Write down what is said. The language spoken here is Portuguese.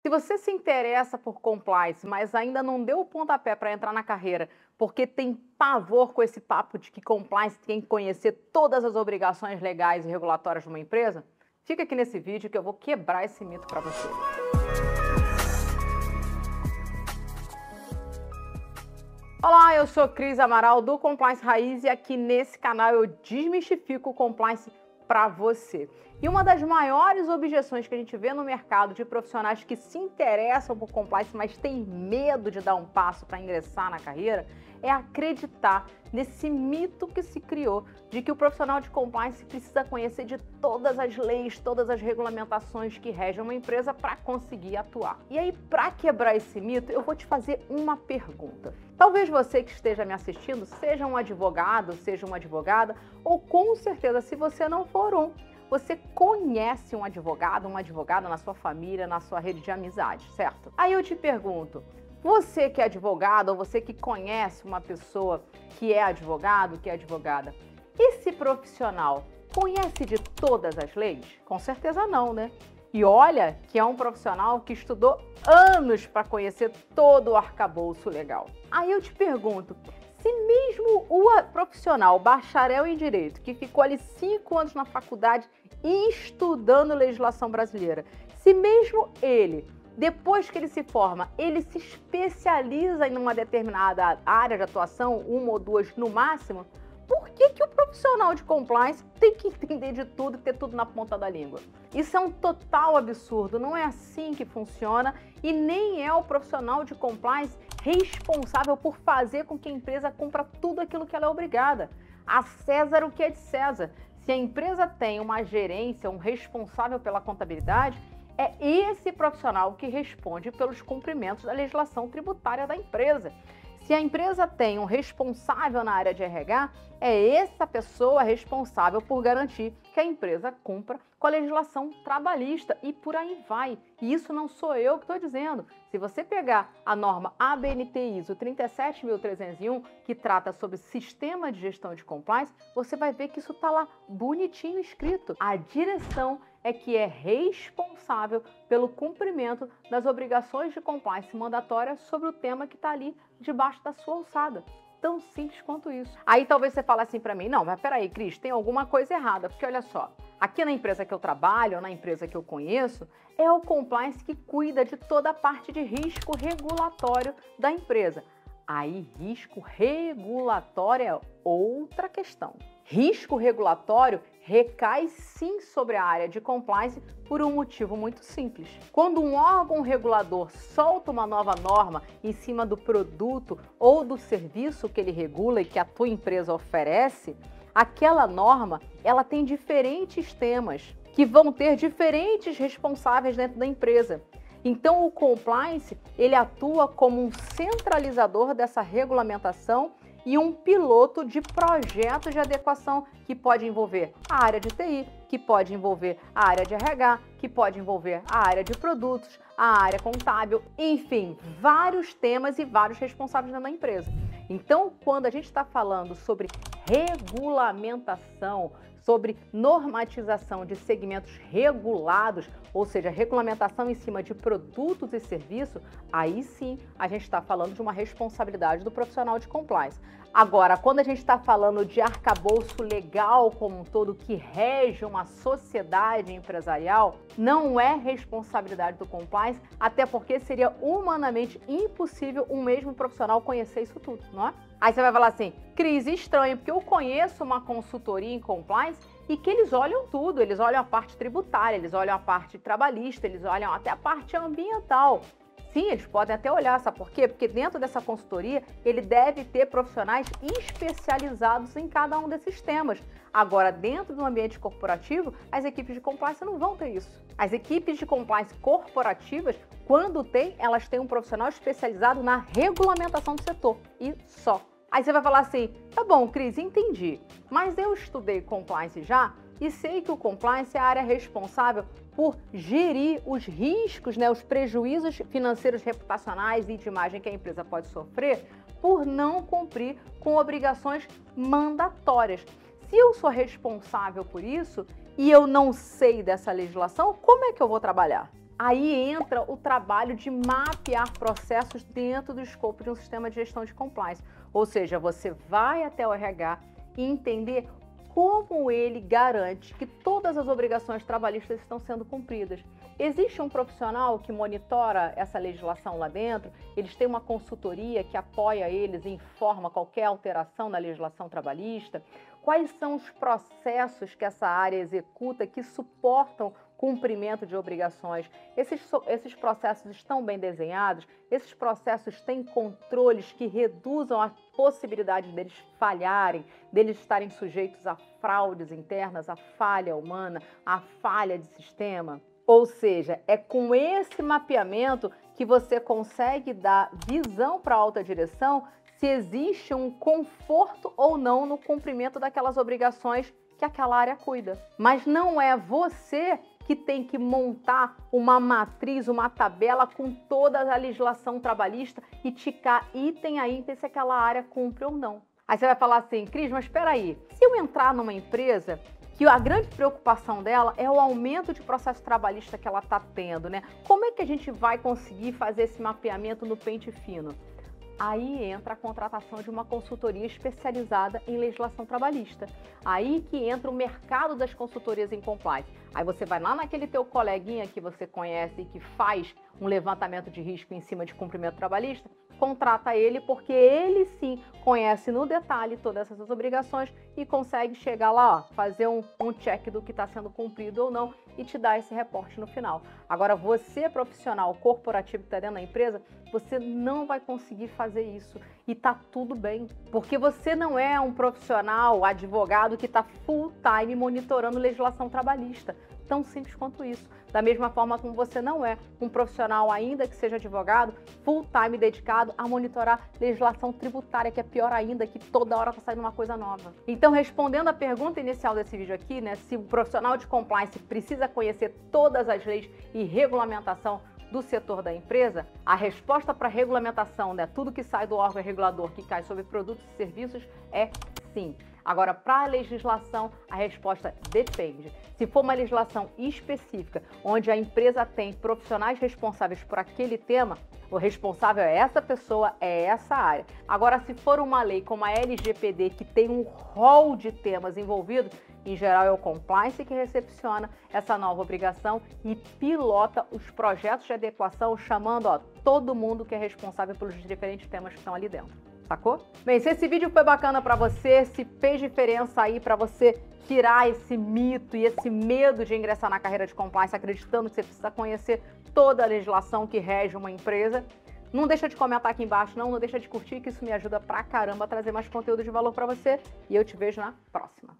Se você se interessa por compliance, mas ainda não deu o pontapé para entrar na carreira, porque tem pavor com esse papo de que compliance tem que conhecer todas as obrigações legais e regulatórias de uma empresa, fica aqui nesse vídeo que eu vou quebrar esse mito para você. Olá, eu sou Cris Amaral do Compliance Raiz e aqui nesse canal eu desmistifico o compliance para você. E uma das maiores objeções que a gente vê no mercado de profissionais que se interessam por compliance, mas têm medo de dar um passo para ingressar na carreira, é acreditar nesse mito que se criou de que o profissional de compliance precisa conhecer de todas as leis, todas as regulamentações que regem uma empresa para conseguir atuar. E aí, para quebrar esse mito, eu vou te fazer uma pergunta. Talvez você que esteja me assistindo seja um advogado, seja uma advogada, ou com certeza, se você não for um, você conhece um advogado, uma advogada na sua família, na sua rede de amizade, certo? Aí eu te pergunto, você que é advogado ou você que conhece uma pessoa que é advogado, que é advogada, esse profissional conhece de todas as leis? Com certeza não, né? E olha que é um profissional que estudou anos para conhecer todo o arcabouço legal. Aí eu te pergunto, se mesmo o profissional bacharel em Direito, que ficou ali 5 anos na faculdade estudando legislação brasileira, se mesmo ele, depois que ele se forma, ele se especializa em uma determinada área de atuação, uma ou duas no máximo, por que o profissional de compliance tem que entender de tudo e ter tudo na ponta da língua? Isso é um total absurdo, não é assim que funciona e nem é o profissional de compliance responsável por fazer com que a empresa cumpra tudo aquilo que ela é obrigada. A César o que é de César. Se a empresa tem uma gerência, um responsável pela contabilidade, é esse profissional que responde pelos cumprimentos da legislação tributária da empresa. Se a empresa tem um responsável na área de RH, é essa pessoa responsável por garantir que a empresa cumpra com a legislação trabalhista e por aí vai. E isso não sou eu que estou dizendo. Se você pegar a norma ABNT ISO 37301, que trata sobre sistema de gestão de compliance, você vai ver que isso está lá bonitinho escrito. A direção é que é responsável pelo cumprimento das obrigações de compliance mandatórias sobre o tema que está ali debaixo da sua alçada. Tão simples quanto isso. Aí talvez você fale assim para mim, não, mas peraí, Cris, tem alguma coisa errada, porque olha só, aqui na empresa que eu trabalho, ou na empresa que eu conheço, é o compliance que cuida de toda a parte de risco regulatório da empresa. Aí, risco regulatório é outra questão. Risco regulatório recai sim sobre a área de compliance por um motivo muito simples. Quando um órgão regulador solta uma nova norma em cima do produto ou do serviço que ele regula e que a tua empresa oferece, aquela norma ela tem diferentes temas que vão ter diferentes responsáveis dentro da empresa. Então o compliance ele atua como um centralizador dessa regulamentação e um piloto de projetos de adequação que pode envolver a área de TI, que pode envolver a área de RH, que pode envolver a área de produtos, a área contábil, enfim, vários temas e vários responsáveis dentro da empresa. Então, quando a gente está falando sobre regulamentação, sobre normatização de segmentos regulados, ou seja, regulamentação em cima de produtos e serviços, aí sim a gente está falando de uma responsabilidade do profissional de compliance. Agora, quando a gente está falando de arcabouço legal como um todo que rege uma sociedade empresarial, não é responsabilidade do compliance, até porque seria humanamente impossível um mesmo profissional conhecer isso tudo, não é? Aí você vai falar assim, Cris, estranho, porque eu conheço uma consultoria em compliance e que eles olham tudo, eles olham a parte tributária, eles olham a parte trabalhista, eles olham até a parte ambiental. Sim, eles podem até olhar, sabe por quê? Porque dentro dessa consultoria, ele deve ter profissionais especializados em cada um desses temas. Agora, dentro do ambiente corporativo, as equipes de compliance não vão ter isso. As equipes de compliance corporativas, quando tem, elas têm um profissional especializado na regulamentação do setor e só. Aí você vai falar assim, tá bom, Cris, entendi, mas eu estudei compliance já e sei que o compliance é a área responsável por gerir os riscos, os prejuízos financeiros reputacionais e de imagem que a empresa pode sofrer por não cumprir com obrigações mandatórias. Se eu sou responsável por isso e eu não sei dessa legislação, como é que eu vou trabalhar? Aí entra o trabalho de mapear processos dentro do escopo de um sistema de gestão de compliance. Ou seja, você vai até o RH e entender como ele garante que todas as obrigações trabalhistas estão sendo cumpridas. Existe um profissional que monitora essa legislação lá dentro? Eles têm uma consultoria que apoia eles e informa qualquer alteração na legislação trabalhista? Quais são os processos que essa área executa que suportam cumprimento de obrigações? Esses processos estão bem desenhados? Esses processos têm controles que reduzam a possibilidade deles falharem, deles estarem sujeitos a fraudes internas, a falha humana, a falha de sistema? Ou seja, é com esse mapeamento que você consegue dar visão para a alta direção se existe um conforto ou não no cumprimento daquelas obrigações que aquela área cuida. Mas não é você que tem que montar uma matriz, uma tabela com toda a legislação trabalhista e ticar item a item se aquela área cumpre ou não. Aí você vai falar assim, Cris, mas espera aí, se eu entrar numa empresa que a grande preocupação dela é o aumento de processo trabalhista que ela está tendo, né? Como é que a gente vai conseguir fazer esse mapeamento no pente fino? Aí entra a contratação de uma consultoria especializada em legislação trabalhista. Aí que entra o mercado das consultorias em compliance. Aí você vai lá naquele teu coleguinha que você conhece e que faz um levantamento de risco em cima de cumprimento trabalhista, contrata ele porque ele sim conhece no detalhe todas essas obrigações e consegue chegar lá, ó, fazer um check do que está sendo cumprido ou não e te dar esse reporte no final. Agora, você profissional corporativo que está dentro da empresa, você não vai conseguir fazer isso e tá tudo bem, porque você não é um profissional advogado que está full time monitorando legislação trabalhista. Tão simples quanto isso. Da mesma forma como você não é um profissional, ainda que seja advogado, full time dedicado a monitorar legislação tributária, que é pior ainda, que toda hora está saindo uma coisa nova. Então, respondendo a pergunta inicial desse vídeo aqui, né, se o profissional de compliance precisa conhecer todas as leis e regulamentação do setor da empresa, a resposta para regulamentação, né, tudo que sai do órgão regulador que cai sobre produtos e serviços é sim. Agora, para a legislação, a resposta depende. Se for uma legislação específica, onde a empresa tem profissionais responsáveis por aquele tema, o responsável é essa pessoa, é essa área. Agora, se for uma lei como a LGPD, que tem um rol de temas envolvidos, em geral é o compliance que recepciona essa nova obrigação e pilota os projetos de adequação, chamando todo mundo que é responsável pelos diferentes temas que estão ali dentro. Sacou? Bem, se esse vídeo foi bacana para você, se fez diferença aí para você tirar esse mito e esse medo de ingressar na carreira de compliance acreditando que você precisa conhecer toda a legislação que rege uma empresa, não deixa de comentar aqui embaixo, não deixa de curtir, que isso me ajuda pra caramba a trazer mais conteúdo de valor para você e eu te vejo na próxima.